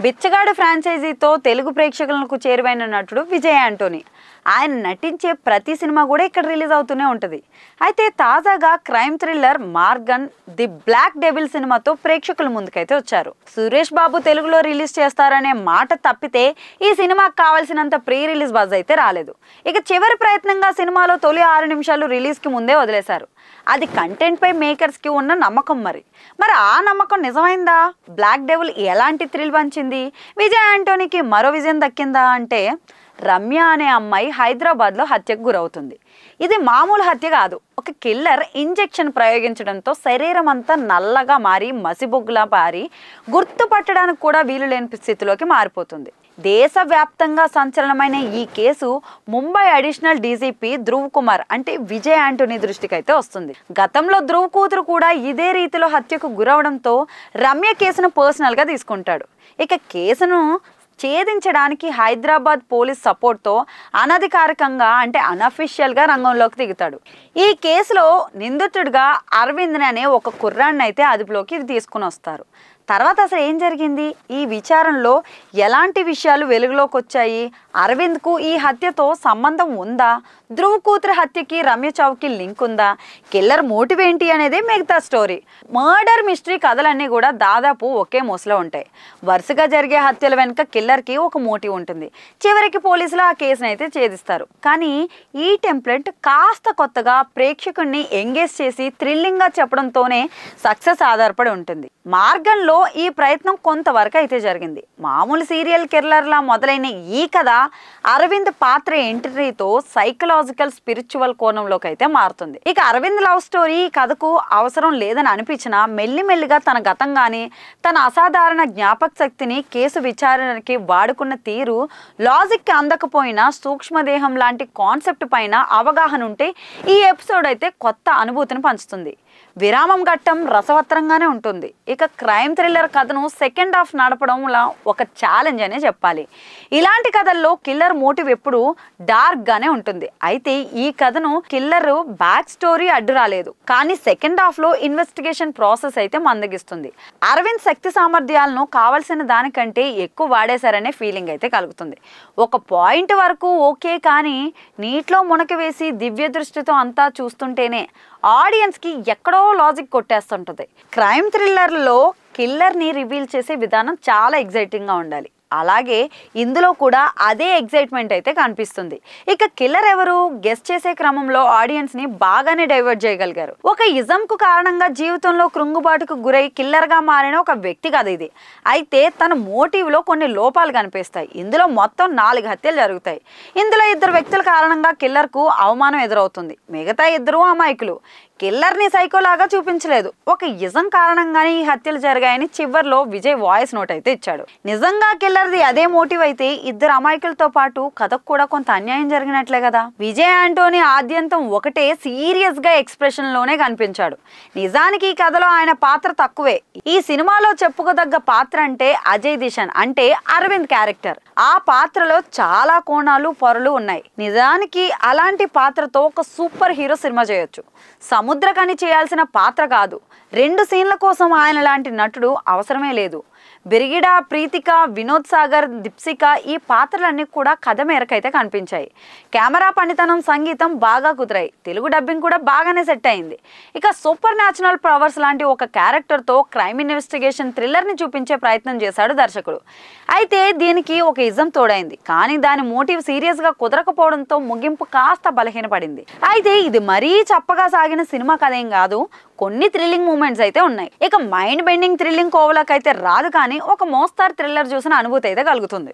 బిచ్చగాడు ఫ్రాంచైజీతో తెలుగు ప్రేక్షకులకు చేరువైన నటుడు విజయ్ యాంటోనీ. ఆయన నటించే ప్రతి సినిమా కూడా ఇక్కడ రిలీజ్ అవుతూనే ఉంటుంది. అయితే తాజాగా crime thriller Maargan the black devil సినిమాతో ప్రేక్షకుల ముందుకైతే వచ్చారు. సురేష్ బాబు తెలుగులో రిలీజ్ చేస్తారనే మాట తప్పితే ఈ సినిమాకు కావాల్సినంత ప్రీ రిలీజ్ బజ్ అయితే రాలేదు. ఇక చివరి ప్రయత్నంగా సినిమాలో తొలి 6 నిమిషాలు రిలీజ్కి ముందే వదిలేశారు. అది కంటెంట్ పై మేకర్స్ కి ఉన్న నమ్మకం. మరి ఆ నమ్మకం నిజమైందా? బ్లాక్ డెవిల్ ఎలాంటి థ్రిల్ పంచింది? విజయ్ యాంటోనీకి మరో విజయం దక్కిందా అంటే, రమ్య అనే అమ్మాయి హైదరాబాద్లో హత్యకు గురవుతుంది. ఇది మామూలు హత్య కాదు. ఒక కిల్లర్ ఇంజెక్షన్ ప్రయోగించడంతో శరీరం అంతా నల్లగా మారి మసిబొగ్గులా పారి గుర్తుపట్టడానికి కూడా వీలు లేని స్థితిలోకి మారిపోతుంది. దేశవ్యాప్తంగా సంచలనమైన ఈ case Mumbai additional DGP Dhruv Kumar అంటే విజయ్ యాంటోనీ దృష్టికి అయితే వస్తుంది. గతంలో ధ్రువ్ కూతురు కూడా ఇదే రీతిలో హత్యకు గురవడంతో రమ్య కేసును పర్సనల్గా తీసుకుంటాడు. ఇక కేసును ఛేదించడానికి హైదరాబాద్ పోలీస్ సపోర్ట్తో అనధికారికంగా అంటే అనఫిషియల్గా రంగంలోకి దిగుతాడు. ఈ కేసులో నిందితుడిగా అరవింద్ అనే ఒక కుర్రాన్ని అయితే అదుపులోకి తీసుకుని వస్తారు. తర్వాత అసలు ఏం జరిగింది? ఈ విచారణలో ఎలాంటి విషయాలు వెలుగులోకి వచ్చాయి? అరవింద్కు ఈ హత్యతో సంబంధం ఉందా? ధ్రువ్ కూతురు హత్యకి రమ్య చావుకి లింక్ ఉందా? కిల్లర్ మోటివ్ ఏంటి అనేది మిగతా స్టోరీ. మర్డర్ మిస్టరీ కథలన్నీ కూడా దాదాపు ఒకే మోసలో ఉంటాయి. వరుసగా జరిగే హత్యల వెనుక కిల్లర్కి ఒక మోటివ్ ఉంటుంది. చివరికి పోలీసులు ఆ కేసును అయితే ఛేదిస్తారు. కానీ ఈ టెంప్లెట్ కాస్త కొత్తగా ప్రేక్షకుడిని ఎంగేజ్ చేసి థ్రిల్లింగ్గా చెప్పడంతోనే సక్సెస్ ఆధారపడి ఉంటుంది. మార్గంలో ఈ ప్రయత్నం కొంతవరకు అయితే జరిగింది. మామూలు సీరియల్ కిల్లర్లా మొదలైన ఈ కథ అరవింద్ పాత్ర ఎంట్రీతో సైకలాజికల్ స్పిరిచువల్ కోణంలోకి అయితే మారుతుంది. ఇక అరవింద్ లవ్ స్టోరీ ఈ కథకు అవసరం లేదని అనిపించినా మెల్లిమెల్లిగా తన గతం కానీ తన అసాధారణ జ్ఞాపక శక్తిని కేసు విచారణకి వాడుకున్న తీరు, లాజిక్ అందకపోయినా సూక్ష్మదేహం లాంటి కాన్సెప్ట్ పైన అవగాహన ఉంటే ఈ ఎపిసోడ్ అయితే కొత్త అనుభూతిని పంచుతుంది. విరామం ఘట్టం రసవత్రంగానే ఉంటుంది. ఇక క్రైమ్ థ్రిల్లర్ కథను సెకండ్ హాఫ్ నడపడంలో ఒక ఛాలెంజ్ అనే చెప్పాలి. ఇలాంటి కథల్లో కిల్లర్ మోటివ్ ఎప్పుడు డార్క్ గానే ఉంటుంది. అయితే ఈ కథను కిల్లర్ బ్యాక్ స్టోరీ అడ్డు రాలేదు, కానీ సెకండ్ హాఫ్ లో ఇన్వెస్టిగేషన్ ప్రాసెస్ అయితే మందగిస్తుంది. అరవింద్ శక్తి సామర్థ్యాలను కావలసిన దానికంటే ఎక్కువ వాడేశారనే ఫీలింగ్ అయితే కలుగుతుంది. ఒక పాయింట్ వరకు ఓకే, కానీ నీటిలో మునక వేసి దివ్య దృష్టితో అంతా చూస్తుంటేనే ఆడియన్స్కి ఎక్కడో లాజిక్ కొట్టేస్తుంటుంది. క్రైమ్ థ్రిల్లర్లో కిల్లర్ని రివీల్ చేసే విధానం చాలా ఎగ్జైటింగ్గా ఉండాలి. అలాగే ఇందులో కూడా అదే ఎగ్జైట్మెంట్ అయితే కనిపిస్తుంది. ఇక కిల్లర్ ఎవరు గెస్ చేసే క్రమంలో ఆడియన్స్ ని బాగానే డైవర్ట్ చేయగలిగారు. ఒక ఇజంకు కారణంగా జీవితంలో కృంగుబాటుకు గురై కిల్లర్ గా మారిన ఒక వ్యక్తి కదా ఇది. అయితే తన మోటివ్ లో కొన్ని లోపాలు కనిపిస్తాయి. ఇందులో మొత్తం 4 హత్యలు జరుగుతాయి. ఇందులో 2 వ్యక్తుల కారణంగా కిల్లర్ కు అవమానం ఎదురవుతుంది. మిగతా 2 అమాయకులు. కిల్లర్ని సైకోలాగా చూపించలేదు. ఒక ఇజం కారణంగానే ఈ హత్యలు జరిగాయని చివర్లో విజయ్ వాయిస్ నోట్ అయితే ఇచ్చాడు. నిజంగా కిల్లర్ది అదే మోటివ్ అయితే 2 అమాయకులతో పాటు కథకు కూడా కొంత అన్యాయం జరిగినట్లే కదా. విజయ్ యాంటోనీ ఆద్యంతం ఒకటే సీరియస్ గా ఎక్స్ప్రెషన్ లోనే కనిపించాడు. నిజానికి ఈ కథలో ఆయన పాత్ర తక్కువే. ఈ సినిమాలో చెప్పుకోదగ్గ పాత్ర అంటే అజయ్ దిషన్ అంటే అరవింద్ క్యారెక్టర్. ఆ పాత్రలో చాలా కోణాలు పొరలు ఉన్నాయి. నిజానికి అలాంటి పాత్రతో ఒక సూపర్ హీరో సినిమా చేయొచ్చు. సముద్రకని చేయాల్సిన పాత్ర కాదు. 2 సీన్ల కోసం ఆయన లాంటి నటుడు అవసరమే లేదు. బిరిగిడా, ప్రీతిక, వినోద్ సాగర్, దీప్సిక ఈ పాత్రలన్నీ కూడా కథ మేరకైతే కనిపించాయి. కెమెరా పనితనం, సంగీతం బాగా కుదిరాయి. తెలుగు డబ్బింగ్ కూడా బాగానే సెట్ అయింది. ఇక సూపర్ న్యాచురల్ పవర్స్ లాంటి ఒక క్యారెక్టర్తో క్రైమ్ ఇన్వెస్టిగేషన్ థ్రిల్లర్ని చూపించే ప్రయత్నం చేశాడు దర్శకుడు. అయితే దీనికి ఒక ఇజం తోడైంది, కానీ దాని మోటివ్ సీరియస్గా కుదరకపోవడంతో ముగింపు కాస్త బలహీనపడింది. అయితే ఇది మరీ చప్పగా సాగిన సినిమా కథేం కాదు. కొన్ని థ్రిల్లింగ్ మూమెంట్స్ అయితే ఉన్నాయి. ఇక మైండ్ బెండింగ్ థ్రిల్లింగ్ కోవలకైతే రాదు, కానీ ఒక మోస్తారు థ్రిల్లర్ చూసిన అనుభూతి అయితే కలుగుతుంది.